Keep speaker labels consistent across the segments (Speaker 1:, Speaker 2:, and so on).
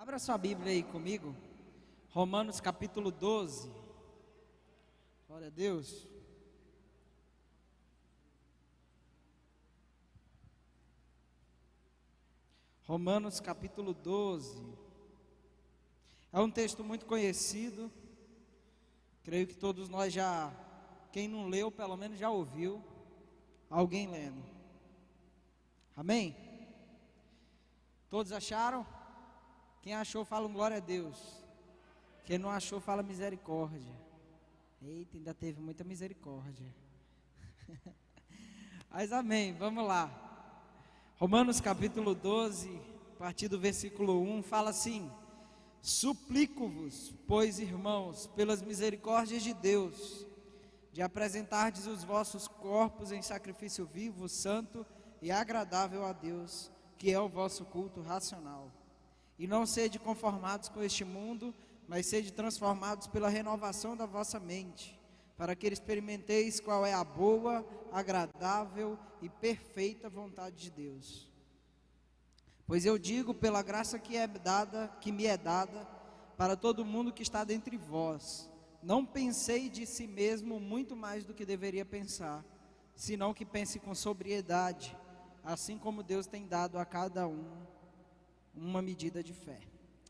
Speaker 1: Abra sua Bíblia aí comigo, Romanos capítulo 12, glória a Deus. Romanos capítulo 12, é um texto muito conhecido, creio que todos nós já, quem não leu pelo menos já ouviu alguém lendo, amém? Todos acharam? Quem achou fala um glória a Deus, quem não achou fala misericórdia. Eita, ainda teve muita misericórdia. Mas amém, vamos lá. Romanos capítulo 12, a partir do versículo 1, fala assim: suplico-vos, pois irmãos, pelas misericórdias de Deus, de apresentardes os vossos corpos em sacrifício vivo, santo e agradável a Deus, que é o vosso culto racional. E não sede conformados com este mundo, mas sede transformados pela renovação da vossa mente, para que experimenteis qual é a boa, agradável e perfeita vontade de Deus. Pois eu digo, pela graça que me é dada, para todo mundo que está dentre vós, não pensei de si mesmo muito mais do que deveria pensar, senão que pense com sobriedade, assim como Deus tem dado a cada um uma medida de fé.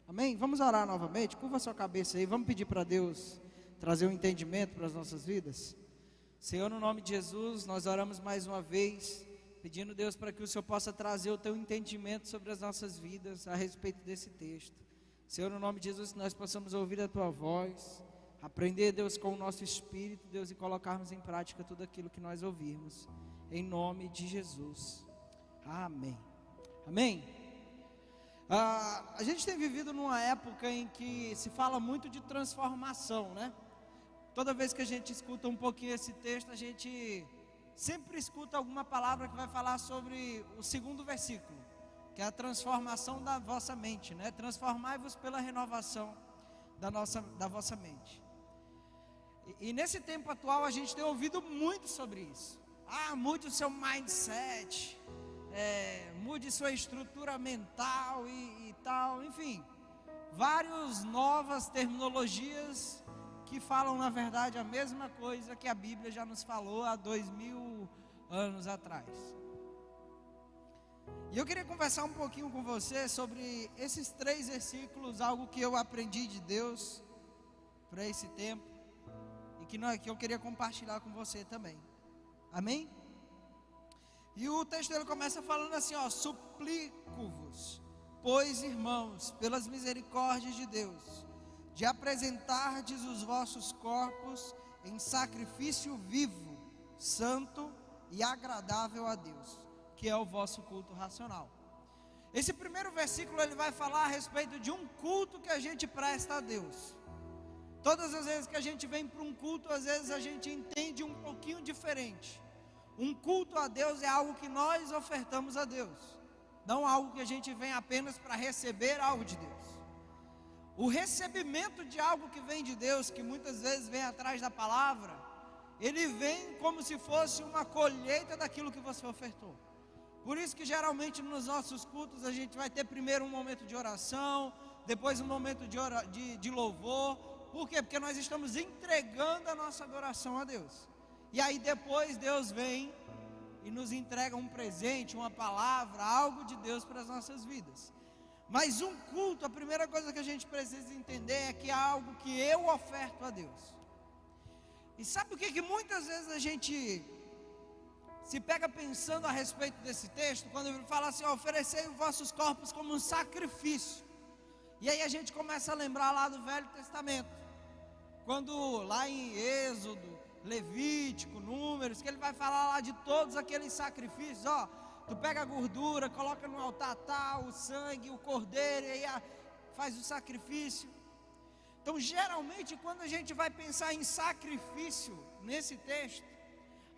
Speaker 1: Amém? Vamos orar novamente? Curva sua cabeça aí, vamos pedir para Deus trazer um entendimento para as nossas vidas. Senhor, no nome de Jesus, nós oramos mais uma vez, pedindo, Deus, para que o Senhor possa trazer o teu entendimento sobre as nossas vidas a respeito desse texto. Senhor, no nome de Jesus, que nós possamos ouvir a tua voz, aprender, Deus, com o nosso espírito, Deus, e colocarmos em prática tudo aquilo que nós ouvirmos, em nome de Jesus. Amém. Amém. A gente tem vivido numa época em que se fala muito de transformação, né? Toda vez que a gente escuta um pouquinho esse texto, a gente sempre escuta alguma palavra que vai falar sobre o segundo versículo, que é a transformação da vossa mente, né? Transformai-vos pela renovação da vossa mente. E nesse tempo atual a gente tem ouvido muito sobre isso. Mude o seu mindset, mude sua estrutura mental e tal, enfim, várias novas terminologias que falam na verdade a mesma coisa que a Bíblia já nos falou há 2000 anos atrás. E eu queria conversar um pouquinho com você sobre esses 3 versículos, algo que eu aprendi de Deus para esse tempo e que eu queria compartilhar com você também. Amém? E o texto dele começa falando assim, suplico-vos, pois irmãos, pelas misericórdias de Deus, de apresentardes os vossos corpos em sacrifício vivo, santo e agradável a Deus, que é o vosso culto racional. Esse primeiro versículo ele vai falar a respeito de um culto que a gente presta a Deus. Todas as vezes que a gente vem para um culto, às vezes a gente entende um pouquinho diferente. Um culto a Deus é algo que nós ofertamos a Deus, não algo que a gente vem apenas para receber algo de Deus. O recebimento de algo que vem de Deus, que muitas vezes vem atrás da palavra, ele vem como se fosse uma colheita daquilo que você ofertou. Por isso que geralmente nos nossos cultos a gente vai ter primeiro um momento de oração, depois um momento de louvor. Por quê? Porque nós estamos entregando a nossa adoração a Deus. E aí depois Deus vem e nos entrega um presente, uma palavra, algo de Deus para as nossas vidas. Mas um culto, a primeira coisa que a gente precisa entender é que é algo que eu oferto a Deus. E sabe o que muitas vezes a gente se pega pensando a respeito desse texto? Quando ele fala assim, oferecei os vossos corpos como um sacrifício. E aí a gente começa a lembrar lá do Velho Testamento, quando lá em Êxodo, Levítico, Números, que ele vai falar lá de todos aqueles sacrifícios, tu pega a gordura, coloca no altar tal, o sangue, o cordeiro, e aí faz o sacrifício. Então geralmente quando a gente vai pensar em sacrifício nesse texto,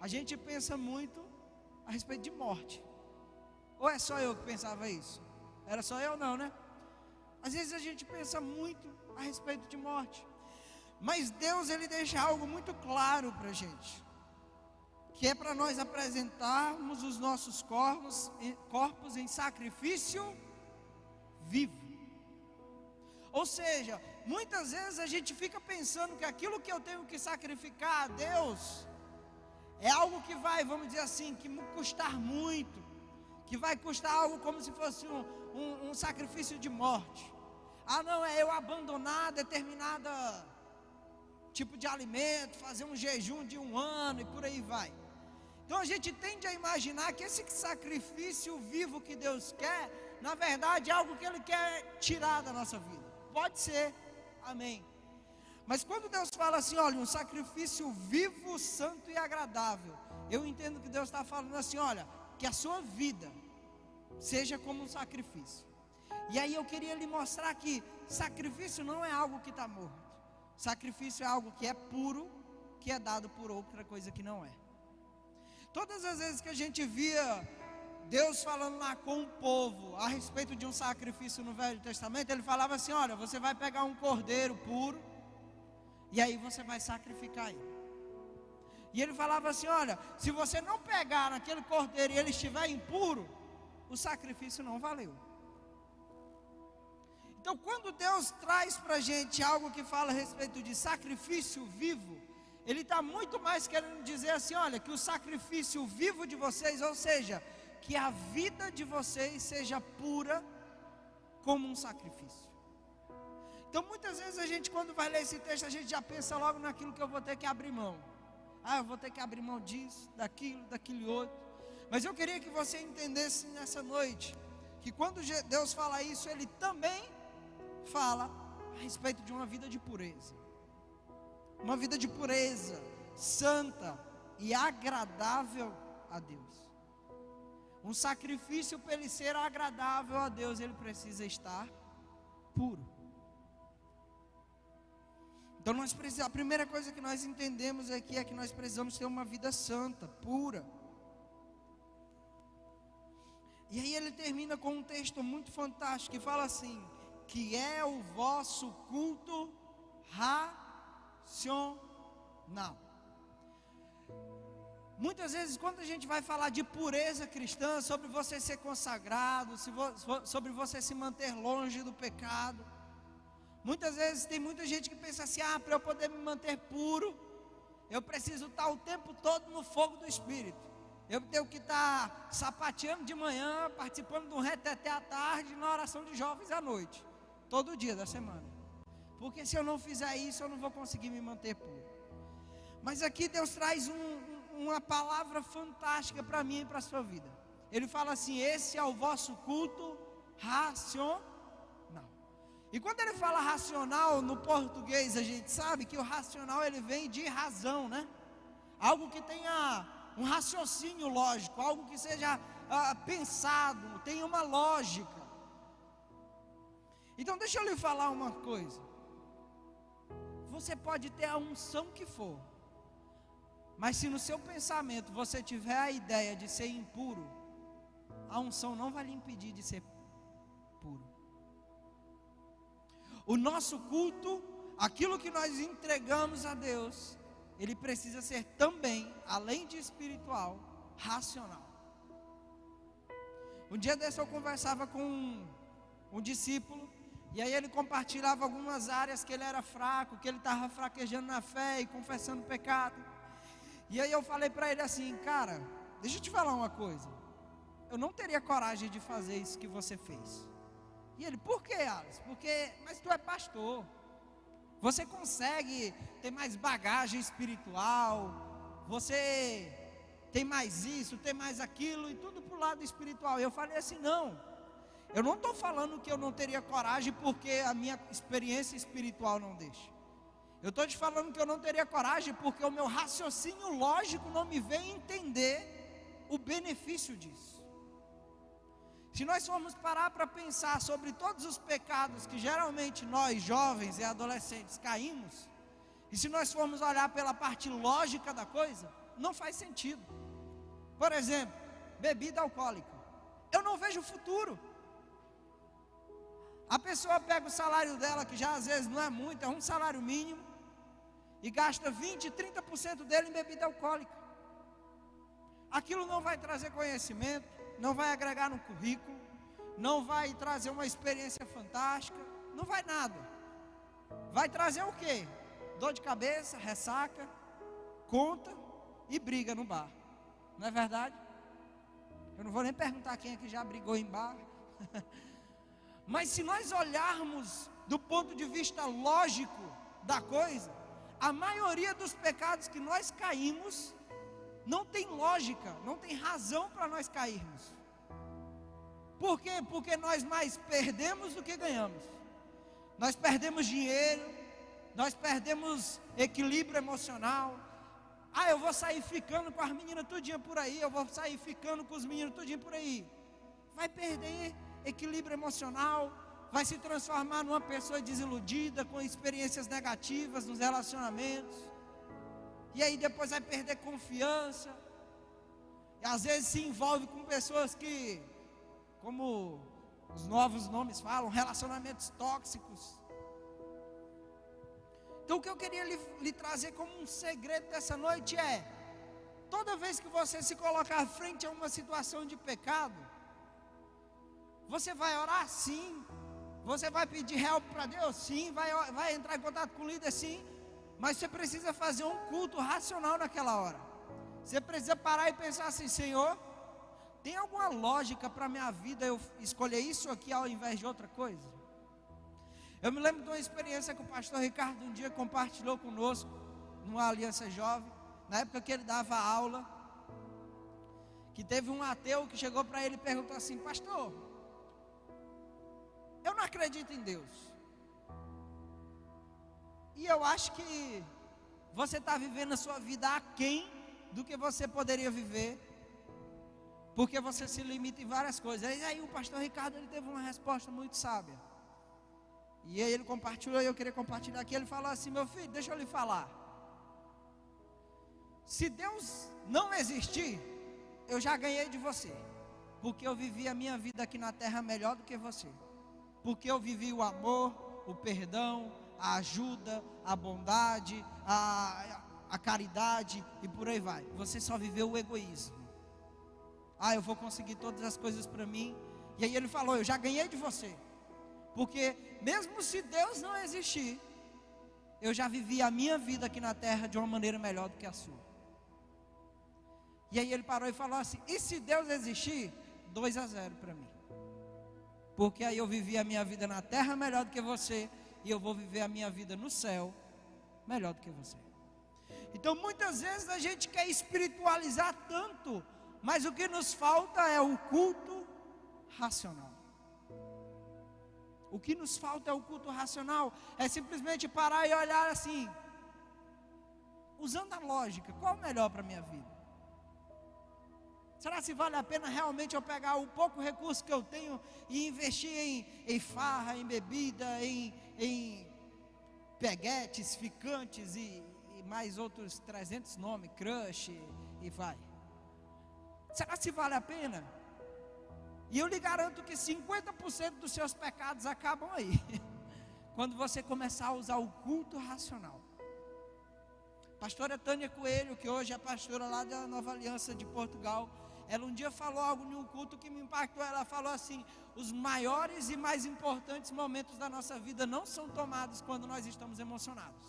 Speaker 1: a gente pensa muito a respeito de morte. Ou é só eu que pensava isso? Era só eu não, né? Às vezes a gente pensa muito a respeito de morte. Mas Deus ele deixa algo muito claro para a gente, que é para nós apresentarmos os nossos corpos em sacrifício vivo. Ou seja, muitas vezes a gente fica pensando que aquilo que eu tenho que sacrificar a Deus é algo que vai, vamos dizer assim, que me custar muito, que vai custar algo como se fosse um sacrifício de morte. Ah, não, é eu abandonar determinada tipo de alimento, fazer um jejum de 1 ano e por aí vai. Então a gente tende a imaginar que esse sacrifício vivo que Deus quer, na verdade é algo que Ele quer tirar da nossa vida. Pode ser, amém. Mas quando Deus fala assim, olha, um sacrifício vivo, santo e agradável, eu entendo que Deus está falando assim, olha, que a sua vida seja como um sacrifício. E aí eu queria lhe mostrar que sacrifício não é algo que está morto. Sacrifício é algo que é puro, que é dado por outra coisa que não é. Todas as vezes que a gente via Deus falando lá com o povo a respeito de um sacrifício no Velho Testamento, Ele falava assim, olha, você vai pegar um cordeiro puro, e aí você vai sacrificar ele. E Ele falava assim, olha, se você não pegar naquele cordeiro e ele estiver impuro, o sacrifício não valeu. Então quando Deus traz para a gente algo que fala a respeito de sacrifício vivo, Ele está muito mais querendo dizer assim, olha, que o sacrifício vivo de vocês, ou seja, que a vida de vocês seja pura como um sacrifício. Então muitas vezes a gente, quando vai ler esse texto, a gente já pensa logo naquilo que eu vou ter que abrir mão. Ah, eu vou ter que abrir mão disso, daquele outro. Mas eu queria que você entendesse nessa noite, que quando Deus fala isso, Ele também fala a respeito de uma vida de pureza. Uma vida de pureza, santa e agradável a Deus. Um sacrifício para ele ser agradável a Deus, ele precisa estar puro. Então a primeira coisa que nós entendemos aqui é que nós precisamos ter uma vida santa, pura. E aí ele termina com um texto muito fantástico que fala assim, que é o vosso culto racional. Muitas vezes quando a gente vai falar de pureza cristã, sobre você ser consagrado, sobre você se manter longe do pecado, muitas vezes tem muita gente que pensa assim, para eu poder me manter puro, eu preciso estar o tempo todo no fogo do Espírito. Eu tenho que estar sapateando de manhã, participando de um reteté à tarde, na oração de jovens à noite, todo dia da semana. Porque se eu não fizer isso, eu não vou conseguir me manter puro. Mas aqui Deus traz uma palavra fantástica para mim e para a sua vida. Ele fala assim, esse é o vosso culto racional. E quando ele fala racional, no português a gente sabe que o racional ele vem de razão, né? Algo que tenha um raciocínio lógico, algo que seja pensado, tenha uma lógica. Então deixa eu lhe falar uma coisa. Você pode ter a unção que for, mas se no seu pensamento você tiver a ideia de ser impuro, a unção não vai lhe impedir de ser puro. O nosso culto, aquilo que nós entregamos a Deus, ele precisa ser também, além de espiritual, racional. Um dia desse eu conversava com um discípulo, e aí ele compartilhava algumas áreas que ele era fraco, que ele estava fraquejando na fé e confessando pecado. E aí eu falei para ele assim, cara, deixa eu te falar uma coisa, eu não teria coragem de fazer isso que você fez. E ele, por que, Alice? Mas tu é pastor, você consegue ter mais bagagem espiritual, você tem mais isso, tem mais aquilo, e tudo para o lado espiritual. E eu falei assim, não, eu não estou falando que eu não teria coragem porque a minha experiência espiritual não deixa. Eu estou te falando que eu não teria coragem porque o meu raciocínio lógico não me vem entender o benefício disso. Se nós formos parar para pensar sobre todos os pecados que geralmente nós jovens e adolescentes caímos, e se nós formos olhar pela parte lógica da coisa, não faz sentido. Por exemplo, bebida alcoólica, eu não vejo futuro. A pessoa pega o salário dela, que já às vezes não é muito, é um salário mínimo, e gasta 20%, 30% dele em bebida alcoólica. Aquilo não vai trazer conhecimento, não vai agregar no currículo, não vai trazer uma experiência fantástica. não vai nada. Vai trazer o quê? Dor de cabeça, ressaca, conta e briga no bar. Não é verdade? Eu não vou nem perguntar quem é que já brigou em bar. Mas se nós olharmos do ponto de vista lógico da coisa, a maioria dos pecados que nós caímos não tem lógica, não tem razão para nós cairmos. Por quê? Porque nós mais perdemos do que ganhamos. Nós perdemos dinheiro, nós perdemos equilíbrio emocional. Eu vou sair ficando com as meninas tudinho por aí, eu vou sair ficando com os meninos tudinho por aí. Vai perder equilíbrio emocional, vai se transformar numa pessoa desiludida, com experiências negativas nos relacionamentos. E aí depois vai perder confiança. E às vezes se envolve com pessoas que, como os novos nomes falam, relacionamentos tóxicos. Então o que eu queria lhe trazer como um segredo dessa noite é: toda vez que você se colocar frente a uma situação de pecado, você vai orar sim, você vai pedir help para Deus sim, vai entrar em contato com o líder sim, mas você precisa fazer um culto racional naquela hora. Você precisa parar e pensar assim: Senhor, tem alguma lógica para a minha vida eu escolher isso aqui ao invés de outra coisa? Eu me lembro de uma experiência que o pastor Ricardo um dia compartilhou conosco, numa aliança jovem, na época que ele dava aula, que teve um ateu que chegou para ele e perguntou assim: pastor, eu não acredito em Deus, e eu acho que você está vivendo a sua vida aquém do que você poderia viver, porque você se limita em várias coisas. E aí o pastor Ricardo, ele teve uma resposta muito sábia, e aí ele compartilhou, e eu queria compartilhar aqui. Ele falou assim: meu filho, deixa eu lhe falar, se Deus não existir, eu já ganhei de você, porque eu vivi a minha vida aqui na terra melhor do que você, porque eu vivi o amor, o perdão, a ajuda, a bondade, a caridade e por aí vai. Você só viveu o egoísmo. Eu vou conseguir todas as coisas para mim. E aí ele falou: eu já ganhei de você, porque mesmo se Deus não existir, eu já vivi a minha vida aqui na terra de uma maneira melhor do que a sua. E aí ele parou e falou assim: e se Deus existir, 2-0 para mim, porque aí eu vivi a minha vida na terra melhor do que você, e eu vou viver a minha vida no céu melhor do que você. Então muitas vezes a gente quer espiritualizar tanto, mas o que nos falta é o culto racional. O que nos falta é o culto racional. É simplesmente parar e olhar assim, usando a lógica: qual é o melhor para a minha vida? Será se vale a pena realmente eu pegar o pouco recurso que eu tenho e investir em farra, em bebida, em peguetes, ficantes e mais outros 300 nomes, crush e vai? Será se vale a pena? E eu lhe garanto que 50% dos seus pecados acabam aí, quando você começar a usar o culto racional. Pastora Tânia Coelho, que hoje é pastora lá da Nova Aliança de Portugal, ela um dia falou algo em um culto que me impactou. Ela falou assim: os maiores e mais importantes momentos da nossa vida não são tomados quando nós estamos emocionados,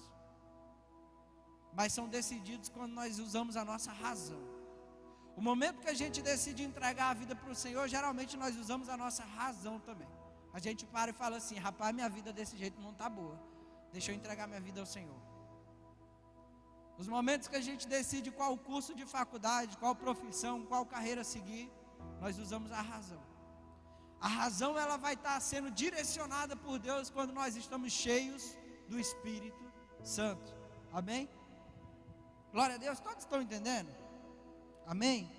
Speaker 1: mas são decididos quando nós usamos a nossa razão. O momento que a gente decide entregar a vida para o Senhor, geralmente nós usamos a nossa razão também. A gente para e fala assim: rapaz, minha vida desse jeito não está boa, deixa eu entregar minha vida ao Senhor. Os momentos que a gente decide qual curso de faculdade, qual profissão, qual carreira seguir, nós usamos a razão. A razão, ela vai estar sendo direcionada por Deus quando nós estamos cheios do Espírito Santo. Amém? Glória a Deus. Todos estão entendendo? Amém?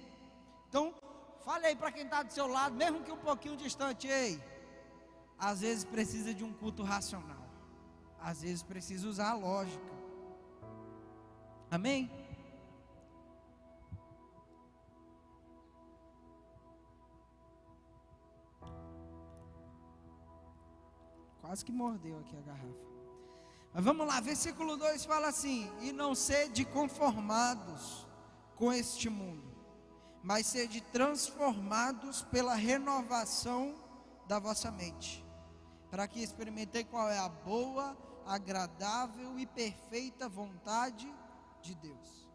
Speaker 1: Então, fale aí para quem está do seu lado, mesmo que um pouquinho distante: ei, às vezes precisa de um culto racional, às vezes precisa usar a lógica. Amém? Quase que mordeu aqui a garrafa. Mas vamos lá, versículo 2 fala assim: e não sede conformados com este mundo, mas sede transformados pela renovação da vossa mente, para que experimentei qual é a boa, agradável e perfeita vontade de Deus.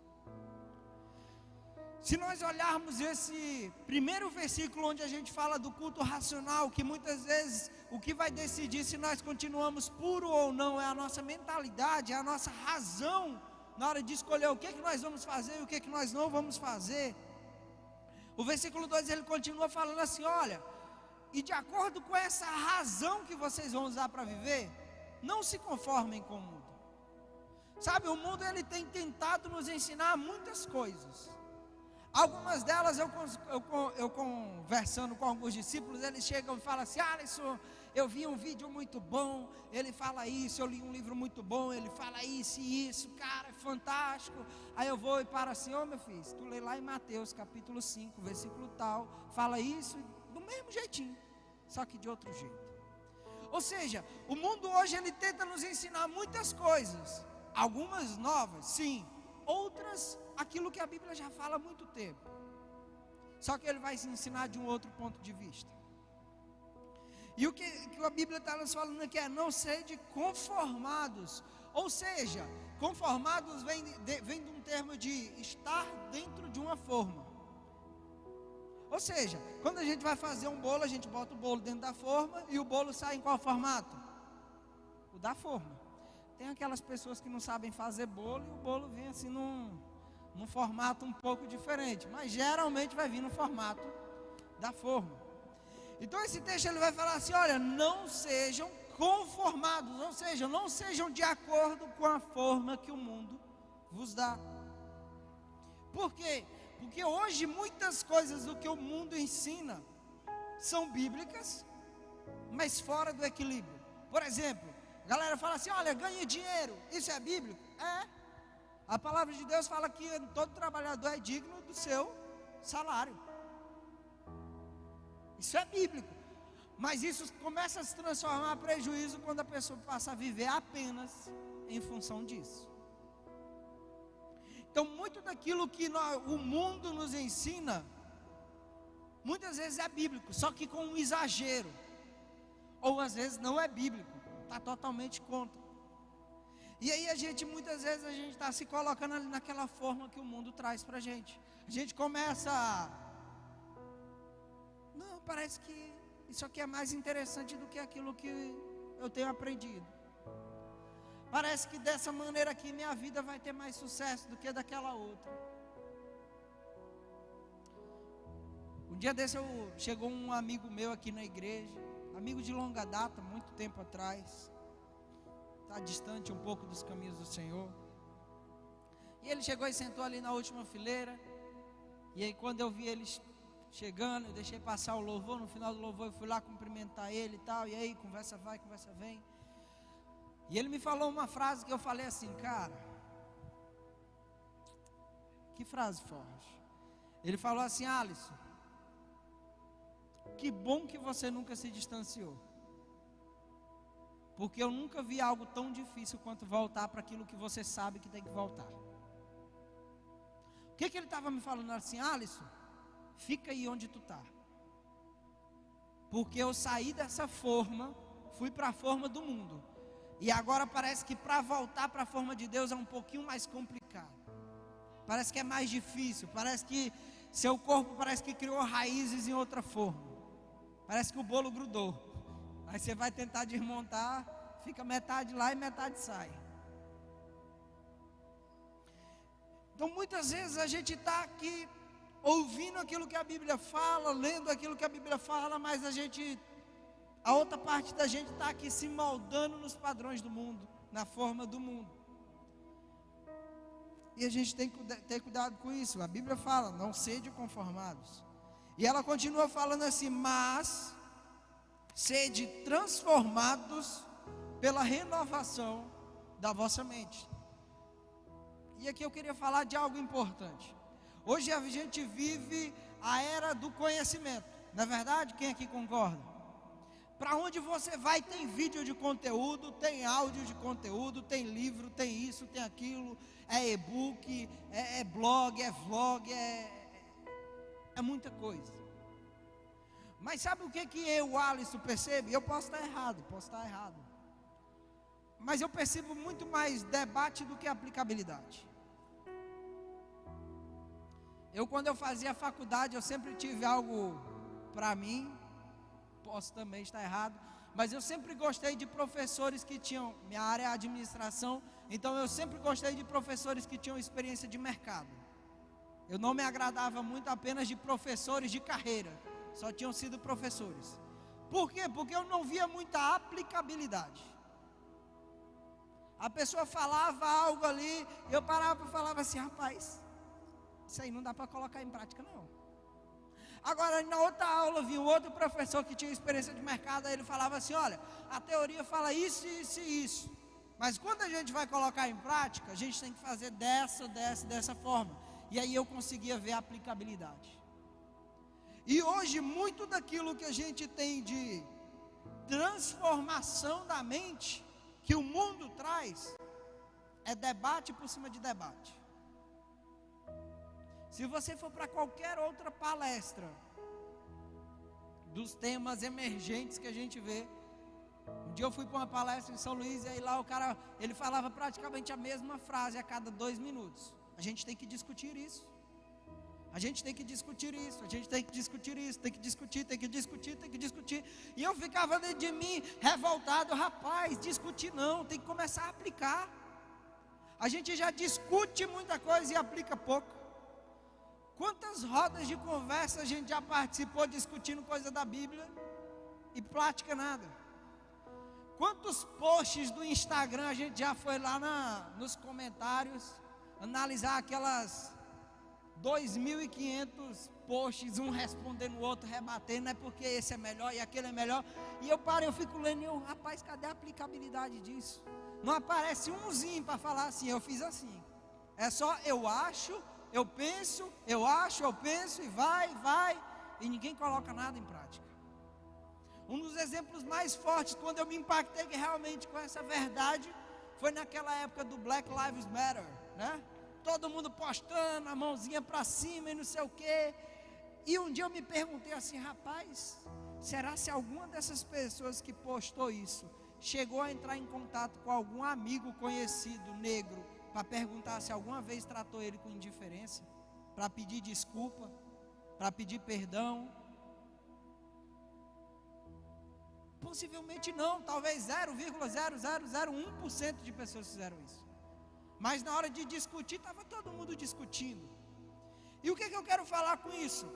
Speaker 1: Se nós olharmos esse primeiro versículo onde a gente fala do culto racional, que muitas vezes o que vai decidir se nós continuamos puro ou não é a nossa mentalidade, é a nossa razão na hora de escolher o que nós vamos fazer e o que nós não vamos fazer. O versículo 2 ele continua falando assim: olha, e de acordo com essa razão que vocês vão usar para viver, não se conformem com o mundo. Sabe, o mundo ele tem tentado nos ensinar muitas coisas. Algumas delas eu conversando com alguns discípulos, eles chegam e falam assim: Alisson, eu vi um vídeo muito bom, ele fala isso, eu li um livro muito bom, ele fala isso e isso, cara, é fantástico. Aí eu vou e paro assim: ô meu filho, tu lê lá em Mateus capítulo 5, versículo tal, fala isso do mesmo jeitinho, só que de outro jeito. Ou seja, o mundo hoje ele tenta nos ensinar muitas coisas, algumas novas, sim, outras aquilo que a Bíblia já fala há muito tempo, só que ele vai se ensinar de um outro ponto de vista. E o que a Bíblia está nos falando aqui é: não sede conformados. Ou seja, conformados vem de um termo de estar dentro de uma forma. Ou seja, quando a gente vai fazer um bolo, a gente bota o bolo dentro da forma, e o bolo sai em qual formato? O da forma. Tem aquelas pessoas que não sabem fazer bolo, e o bolo vem assim num formato um pouco diferente, mas geralmente vai vir no formato da forma. Então esse texto ele vai falar assim: olha, não sejam conformados, ou seja, não sejam de acordo com a forma que o mundo vos dá. Por quê? Porque hoje muitas coisas do que o mundo ensina são bíblicas, mas fora do equilíbrio. Por exemplo, a galera fala assim: olha, ganhe dinheiro, isso é bíblico? É. A palavra de Deus fala que todo trabalhador é digno do seu salário. Isso é bíblico. Mas isso começa a se transformar em prejuízo quando a pessoa passa a viver apenas em função disso. Então, muito daquilo que o mundo nos ensina, muitas vezes é bíblico, só que com um exagero. Ou às vezes não é bíblico, está totalmente contra. E aí muitas vezes a gente está se colocando ali naquela forma que o mundo traz para a gente. A gente começa não, parece que isso aqui é mais interessante do que aquilo que eu tenho aprendido. Parece que dessa maneira aqui minha vida vai ter mais sucesso do que daquela outra. Um dia desse chegou um amigo meu aqui na igreja, amigo de longa data, muito tempo atrás, está distante um pouco dos caminhos do Senhor. E ele chegou e sentou ali na última fileira. E aí quando eu vi ele chegando, eu deixei passar o louvor. No final do louvor eu fui lá cumprimentar ele e tal. E aí, conversa vai, conversa vem. E ele me falou uma frase que eu falei assim: cara, que frase forte. Ele falou assim: Alisson, que bom que você nunca se distanciou, porque eu nunca vi algo tão difícil quanto voltar para aquilo que você sabe que tem que voltar. O que ele estava me falando assim: Alisson, fica aí onde tu está, porque eu saí dessa forma, fui para a forma do mundo, e agora parece que para voltar para a forma de Deus é um pouquinho mais complicado, parece que é mais difícil, parece que seu corpo parece que criou raízes em outra forma, parece que o bolo grudou, aí você vai tentar desmontar, fica metade lá e metade sai. Então muitas vezes a gente está aqui ouvindo aquilo que a Bíblia fala, lendo aquilo que a Bíblia fala, mas a outra parte da gente está aqui se moldando nos padrões do mundo, na forma do mundo. E a gente tem que ter cuidado com isso. A Bíblia fala: não sede conformados. E ela continua falando assim: mas sede transformados pela renovação da vossa mente. E aqui eu queria falar de algo importante. Hoje a gente vive a era do conhecimento, não é verdade? Quem aqui concorda? Para onde você vai tem vídeo de conteúdo, tem áudio de conteúdo, tem livro, tem isso, tem aquilo, é e-book, é blog, é vlog, é muita coisa. Mas sabe o que eu, Alisson, percebo? Eu posso estar errado, mas eu percebo muito mais debate do que aplicabilidade. Quando eu fazia faculdade, eu sempre tive algo para mim, posso também estar errado, mas eu sempre gostei de professores que tinham, minha área é administração, então eu sempre gostei de professores que tinham experiência de mercado. Eu não me agradava muito apenas de professores de carreira, só tinham sido professores. Por quê? Porque eu não via muita aplicabilidade. A pessoa falava algo ali, eu parava e falava assim, rapaz, isso aí não dá para colocar em prática não. Agora, na outra aula, vi um outro professor que tinha experiência de mercado, aí ele falava assim, olha, a teoria fala isso, isso e isso, mas quando a gente vai colocar em prática, a gente tem que fazer dessa forma, e aí eu conseguia ver a aplicabilidade. E hoje, muito daquilo que a gente tem de transformação da mente, que o mundo traz, é debate por cima de debate. Se você for para qualquer outra palestra dos temas emergentes que a gente vê, um dia eu fui para uma palestra em São Luís, e aí lá o cara, ele falava praticamente a mesma frase a cada 2 minutos. A gente tem que discutir isso. A gente tem que discutir isso, a gente tem que discutir isso, tem que discutir. E eu ficava dentro de mim, revoltado, rapaz, discutir não, tem que começar a aplicar. A gente já discute muita coisa e aplica pouco. Quantas rodas de conversa a gente já participou discutindo coisa da Bíblia e prática nada? Quantos posts do Instagram a gente já foi lá nos comentários, analisar aquelas 2.500 posts, um respondendo o outro, rebatendo, é porque esse é melhor e aquele é melhor. E eu fico lendo e eu, rapaz, cadê a aplicabilidade disso? Não aparece umzinho para falar assim, eu fiz assim. É só eu acho, eu penso, e vai, e ninguém coloca nada em prática. Um dos exemplos mais fortes, quando eu me impactei realmente com essa verdade, foi naquela época do Black Lives Matter, né? Todo mundo postando, a mãozinha para cima e não sei o quê. E um dia eu me perguntei assim, rapaz, será se alguma dessas pessoas que postou isso, chegou a entrar em contato com algum amigo conhecido negro, para perguntar se alguma vez tratou ele com indiferença, para pedir desculpa, para pedir perdão? Possivelmente não, talvez 0,0001% de pessoas fizeram isso. Mas na hora de discutir, estava todo mundo discutindo. E o que eu quero falar com isso?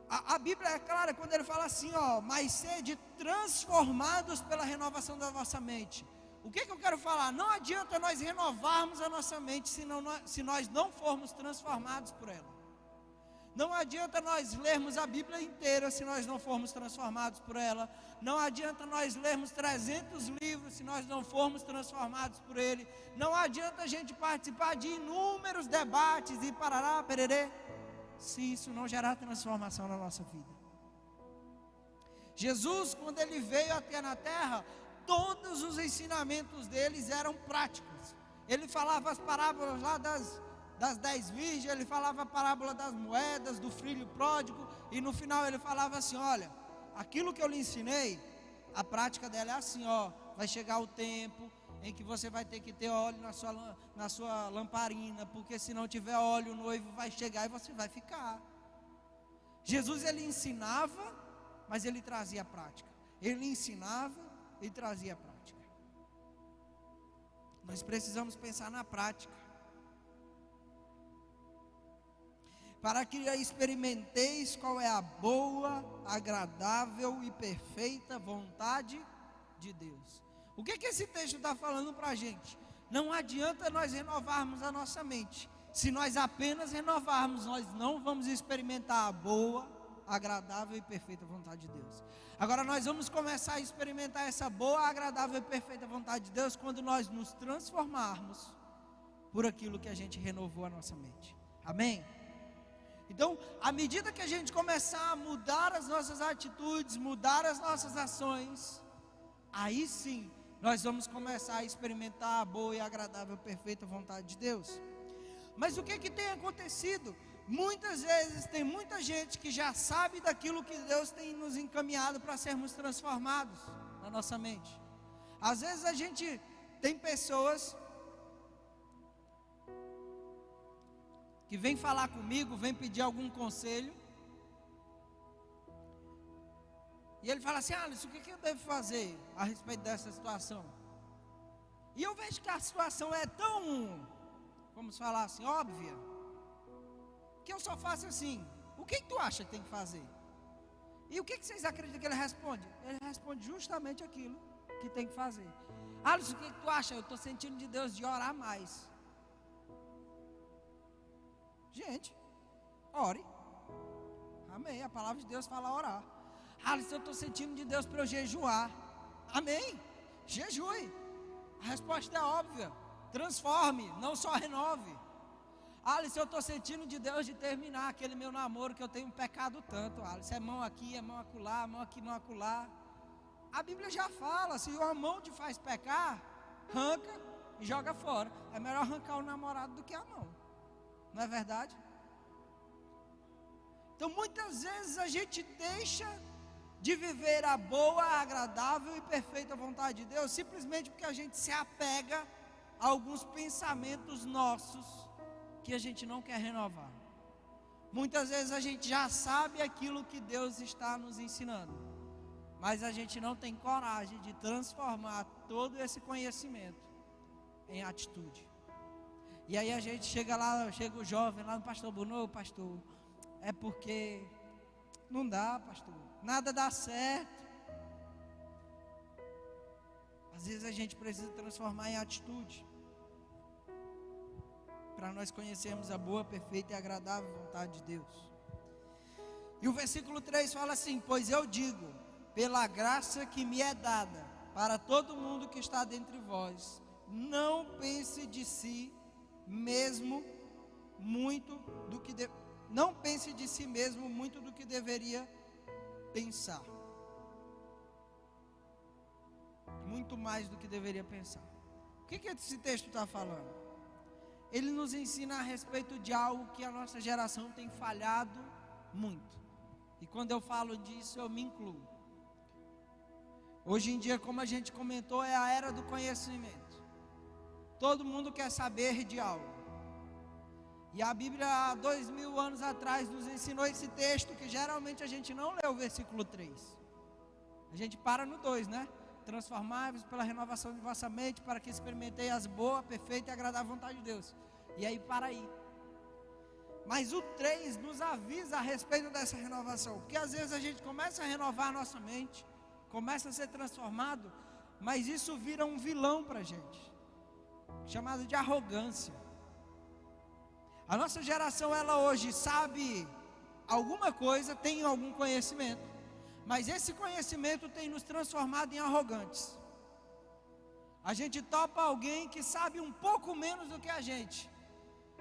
Speaker 1: A Bíblia é clara quando ele fala assim, mas sede transformados pela renovação da vossa mente. O que eu quero falar? Não adianta nós renovarmos a nossa mente se nós não formos transformados por ela. Não adianta nós lermos a Bíblia inteira se nós não formos transformados por ela. Não adianta nós lermos 300 livros se nós não formos transformados por ele. Não adianta a gente participar de inúmeros debates e parará, pererê, se isso não gerar transformação na nossa vida. Jesus, quando ele veio até na terra, todos os ensinamentos deles eram práticos. Ele falava as parábolas lá das 10 virgens, ele falava a parábola das moedas, do filho pródigo, e no final ele falava assim, olha, aquilo que eu lhe ensinei, a prática dela é assim, vai chegar o tempo em que você vai ter que ter óleo na sua lamparina, porque se não tiver óleo, o noivo vai chegar e você vai ficar. Jesus, ele ensinava, mas ele trazia a prática. Ele ensinava e trazia a prática. Nós precisamos pensar na prática. Para que experimenteis qual é a boa, agradável e perfeita vontade de Deus. O que esse texto está falando para a gente? Não adianta nós renovarmos a nossa mente. Se nós apenas renovarmos, nós não vamos experimentar a boa, agradável e perfeita vontade de Deus. Agora nós vamos começar a experimentar essa boa, agradável e perfeita vontade de Deus quando nós nos transformarmos por aquilo que a gente renovou a nossa mente. Amém? Então, à medida que a gente começar a mudar as nossas atitudes, mudar as nossas ações, aí sim, nós vamos começar a experimentar a boa e agradável, perfeita vontade de Deus. Mas o que tem acontecido? muitas vezes tem muita gente que já sabe daquilo que Deus tem nos encaminhado para sermos transformados na nossa mente. Às vezes a gente tem pessoas que vêm falar comigo, vêm pedir algum conselho, e ele fala assim: Alisson, o que eu devo fazer a respeito dessa situação? E eu vejo que a situação é tão, vamos falar assim, óbvia, que eu só faço assim: o que tu acha que tem que fazer? E o que vocês acreditam que ele responde? Ele responde justamente aquilo que tem que fazer. Alisson, o que tu acha? Eu estou sentindo de Deus de orar mais. Gente, ore. Amém. A palavra de Deus fala orar. Alisson, eu estou sentindo de Deus para eu jejuar. Amém. Jejue. A resposta é óbvia. Transforme, não só renove. Alisson, eu estou sentindo de Deus de terminar aquele meu namoro que eu tenho pecado tanto. Alisson, é mão aqui, é mão acolá, mão aqui, mão acolá. A Bíblia já fala, se a mão te faz pecar, arranca e joga fora. É melhor arrancar o namorado do que a mão. Não é verdade? Então muitas vezes a gente deixa de viver a boa, agradável e perfeita vontade de Deus, simplesmente porque a gente se apega a alguns pensamentos nossos que a gente não quer renovar. Muitas vezes a gente já sabe aquilo que Deus está nos ensinando, mas a gente não tem coragem de transformar todo esse conhecimento em atitude. E aí a gente chega lá, chega o jovem lá no pastor Bruno: pastor, é porque não dá, pastor, nada dá certo. Às vezes a gente precisa transformar em atitude, para nós conhecermos a boa, perfeita e agradável vontade de Deus. E o versículo 3 fala assim: pois eu digo, pela graça que me é dada, para todo mundo que está dentre vós, não pense de si mesmo muito do que não pense de si mesmo muito do que deveria pensar. Muito mais do que deveria pensar. O que esse texto está falando? Ele nos ensina a respeito de algo que a nossa geração tem falhado muito. E quando eu falo disso, eu me incluo. Hoje em dia, como a gente comentou, é a era do conhecimento. Todo mundo quer saber de algo. E a Bíblia, há 2000 anos atrás, nos ensinou esse texto, que geralmente a gente não lê o versículo 3. A gente para no 2, né? Transformai-vos pela renovação de vossa mente, para que experimentei as boas, perfeitas e agradáveis vontade de Deus. E aí para aí. Mas o 3 nos avisa a respeito dessa renovação, porque às vezes a gente começa a renovar a nossa mente, começa a ser transformado, mas isso vira um vilão para a gente, chamado de arrogância. A nossa geração, ela hoje sabe alguma coisa, tem algum conhecimento, mas esse conhecimento tem nos transformado em arrogantes. A gente topa alguém que sabe um pouco menos do que a gente,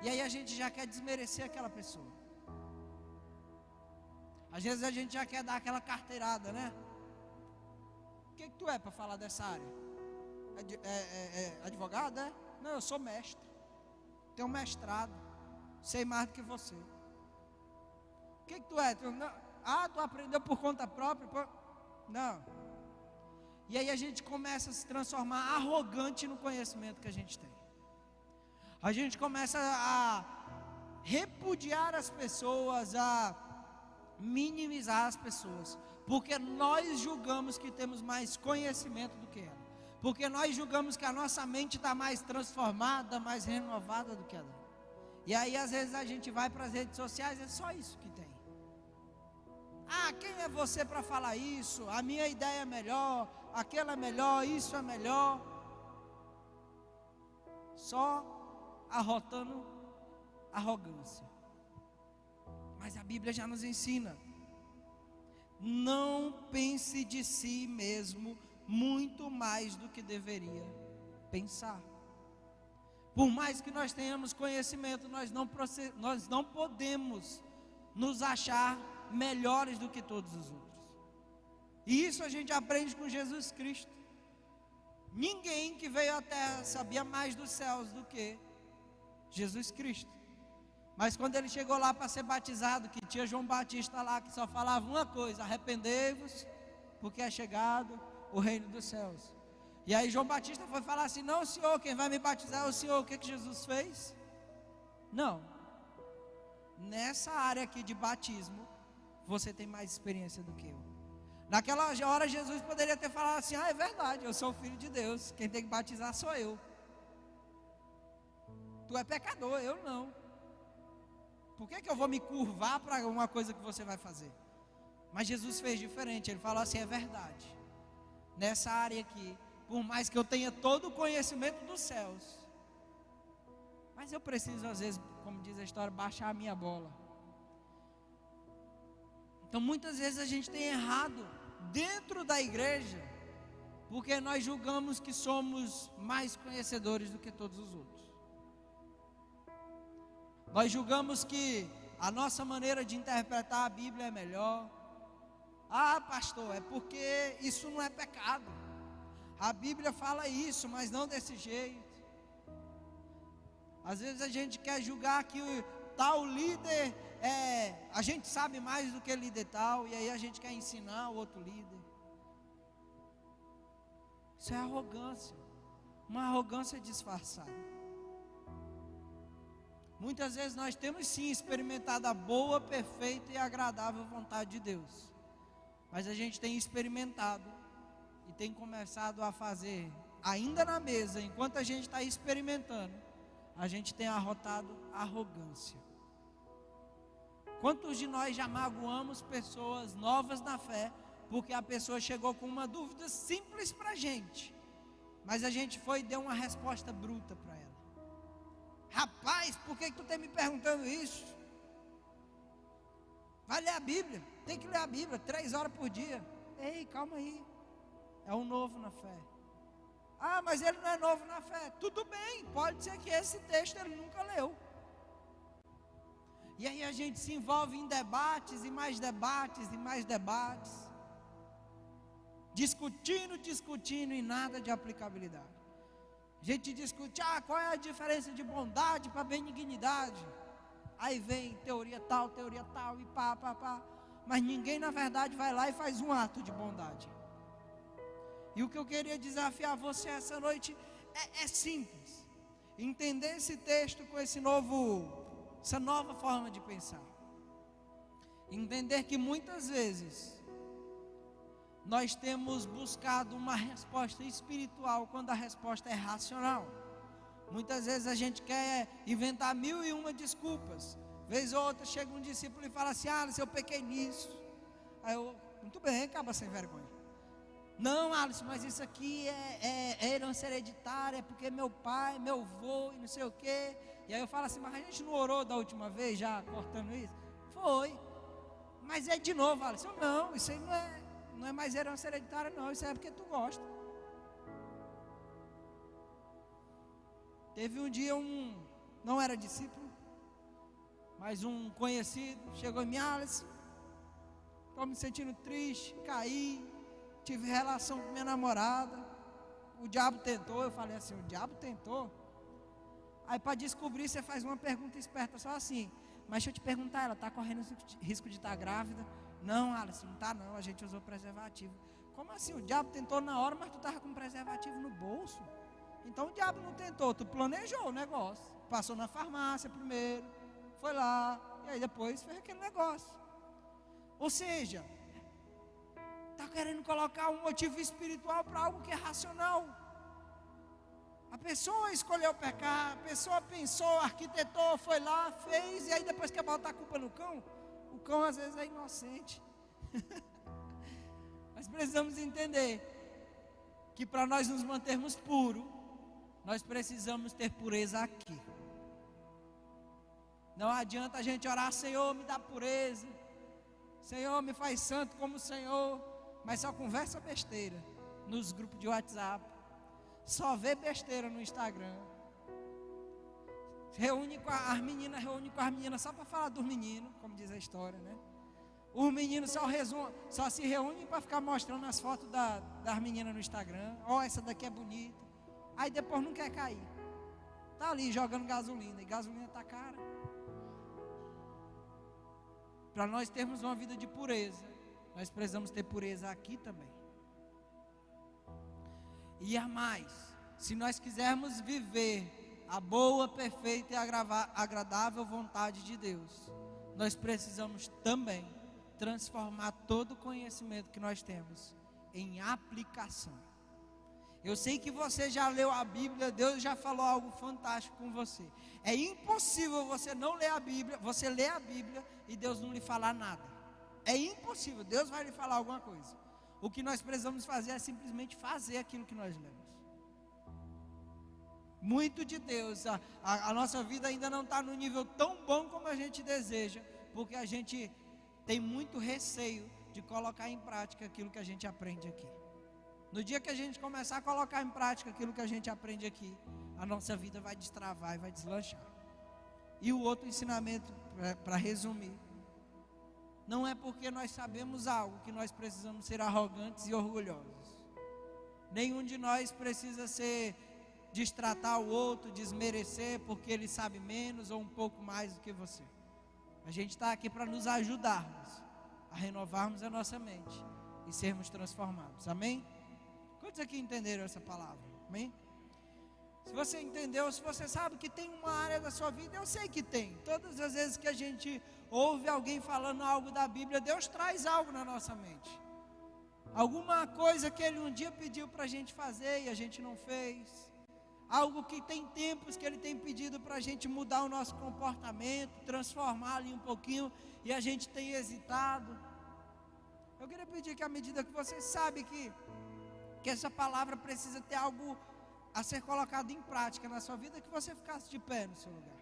Speaker 1: e aí a gente já quer desmerecer aquela pessoa. Às vezes a gente já quer dar aquela carteirada, né? O que tu é para falar dessa área? Advogado, é? Não, eu sou mestre, tenho mestrado, sei mais do que você. O que tu é? Tu aprendeu por conta própria? Não. E aí a gente começa a se transformar arrogante no conhecimento que a gente tem. A gente começa a repudiar as pessoas, a minimizar as pessoas, porque nós julgamos que temos mais conhecimento do que ela, porque nós julgamos que a nossa mente está mais transformada, mais renovada do que ela. E aí às vezes a gente vai para as redes sociais, é só isso que tem. Quem é você para falar isso? A minha ideia é melhor, aquela é melhor, isso é melhor. Só arrotando arrogância. Mas a Bíblia já nos ensina: não pense de si mesmo muito mais do que deveria pensar. Por mais que nós tenhamos conhecimento, nós não podemos nos achar melhores do que todos os outros. E isso a gente aprende com Jesus Cristo. Ninguém que veio à terra sabia mais dos céus do que Jesus Cristo. Mas quando ele chegou lá para ser batizado, que tinha João Batista lá, que só falava uma coisa: arrependei-vos, porque é chegado o reino dos céus. E aí João Batista foi falar assim: não, Senhor, quem vai me batizar é o Senhor. O que Jesus fez? Não. Nessa área aqui de batismo, você tem mais experiência do que eu. Naquela hora Jesus poderia ter falado assim: é verdade, eu sou o Filho de Deus, quem tem que batizar sou eu. Tu é pecador, eu não. Por que eu vou me curvar para uma coisa que você vai fazer? Mas Jesus fez diferente, ele falou assim: é verdade. Nessa área aqui, por mais que eu tenha todo o conhecimento dos céus, mas eu preciso às vezes, como diz a história, baixar a minha bola. Então muitas vezes a gente tem errado dentro da igreja, porque nós julgamos que somos mais conhecedores do que todos os outros. Nós julgamos que a nossa maneira de interpretar a Bíblia é melhor. Ah, pastor, é porque isso não é pecado. A Bíblia fala isso, mas não desse jeito. Às vezes a gente quer julgar que o tal líder a gente sabe mais do que líder tal, e aí a gente quer ensinar o outro líder. Isso é arrogância, uma arrogância disfarçada. Muitas vezes nós temos sim experimentado a boa, perfeita e agradável vontade de Deus, mas a gente tem experimentado e tem começado a fazer, ainda na mesa, enquanto a gente está experimentando, a gente tem arrotado arrogância. Quantos de nós já magoamos pessoas novas na fé, porque a pessoa chegou com uma dúvida simples para a gente, mas a gente foi e deu uma resposta bruta para ela. Rapaz, por que tu está me perguntando isso? Vai ler a Bíblia, tem que ler a Bíblia 3 horas por dia. Ei, calma aí, é um novo na fé. Ah, mas ele não é novo na fé. Tudo bem, pode ser que esse texto ele nunca leu. E aí a gente se envolve em debates, e mais debates, e mais debates, discutindo e nada de aplicabilidade. A gente discute, qual é a diferença de bondade para benignidade? Aí vem teoria tal, e pá. Mas ninguém na verdade vai lá e faz um ato de bondade. E o que eu queria desafiar você essa noite é simples. Entender esse texto com essa nova forma de pensar. Entender que muitas vezes nós temos buscado uma resposta espiritual quando a resposta é racional. Muitas vezes a gente quer inventar 1001 desculpas. Vez ou outra chega um discípulo e fala assim: Alisson, eu pequei nisso. Aí eu, muito bem, acaba sem vergonha. Não, Alisson, mas isso aqui é herança hereditária, é porque meu pai, meu avô e não sei o quê. E aí eu falo assim: mas a gente não orou da última vez já cortando isso? Foi. Mas é de novo, Alisson. Não, isso aí não é mais herança hereditária não, isso é porque tu gosta. Teve um dia não era discípulo, mas um conhecido chegou em mim: Alisson, estou me sentindo triste, caí, tive relação com minha namorada, o diabo tentou. Eu falei assim: o diabo tentou? Aí para descobrir você faz uma pergunta esperta só assim: mas deixa eu te perguntar, ela está correndo risco de estar grávida? Não, Alisson, não está não, a gente usou preservativo. Como assim? O diabo tentou na hora, mas tu estava com preservativo no bolso? Então o diabo não tentou, tu planejou o negócio. Passou na farmácia primeiro, foi lá, e aí depois fez aquele negócio. Ou seja, está querendo colocar um motivo espiritual para algo que é racional. A pessoa escolheu pecar, a pessoa pensou, arquitetou, foi lá, fez, e aí depois quer botar a culpa no cão. O cão às vezes é inocente. Mas precisamos entender que para nós nos mantermos puros, nós precisamos ter pureza aqui. Não adianta a gente orar: Senhor, me dá pureza, Senhor, me faz santo como o Senhor, mas só conversa besteira nos grupos de WhatsApp, só vê besteira no Instagram, reúne com as meninas só para falar dos meninos, como diz a história, né? Os meninos só se reúnem para ficar mostrando as fotos das meninas no Instagram. Essa daqui é bonita. Aí depois não quer cair, está ali jogando gasolina, e gasolina está cara. para nós termos uma vida de pureza, nós precisamos ter pureza aqui também. E a mais, se nós quisermos viver a boa, perfeita e agradável vontade de Deus, nós precisamos também transformar todo o conhecimento que nós temos em aplicação. Eu sei que você já leu a Bíblia, Deus já falou algo fantástico com você. É impossível você não ler a Bíblia, você ler a Bíblia e Deus não lhe falar nada. É impossível, Deus vai lhe falar alguma coisa. O que nós precisamos fazer é simplesmente fazer aquilo que nós lemos. Muito de Deus, a nossa vida ainda não está no nível tão bom como a gente deseja, porque a gente tem muito receio de colocar em prática aquilo que a gente aprende aqui. No dia que a gente começar a colocar em prática aquilo que a gente aprende aqui, a nossa vida vai destravar e vai deslanchar. E o outro ensinamento, para resumir, não é porque nós sabemos algo que nós precisamos ser arrogantes e orgulhosos. Nenhum de nós precisa destratar o outro, desmerecer porque ele sabe menos ou um pouco mais do que você. A gente está aqui para nos ajudarmos a renovarmos a nossa mente e sermos transformados. Amém? Quantos aqui entenderam essa palavra? Amém? Se você entendeu, se você sabe que tem uma área da sua vida, eu sei que tem. Todas as vezes que a gente ouve alguém falando algo da Bíblia, Deus traz algo na nossa mente. Alguma coisa que Ele um dia pediu para a gente fazer e a gente não fez. Algo que tem tempos que Ele tem pedido para a gente mudar o nosso comportamento, transformar ali um pouquinho, e a gente tem hesitado. Eu queria pedir que à medida que você sabe que essa palavra precisa ter algo a ser colocado em prática na sua vida, que você ficasse de pé no seu lugar.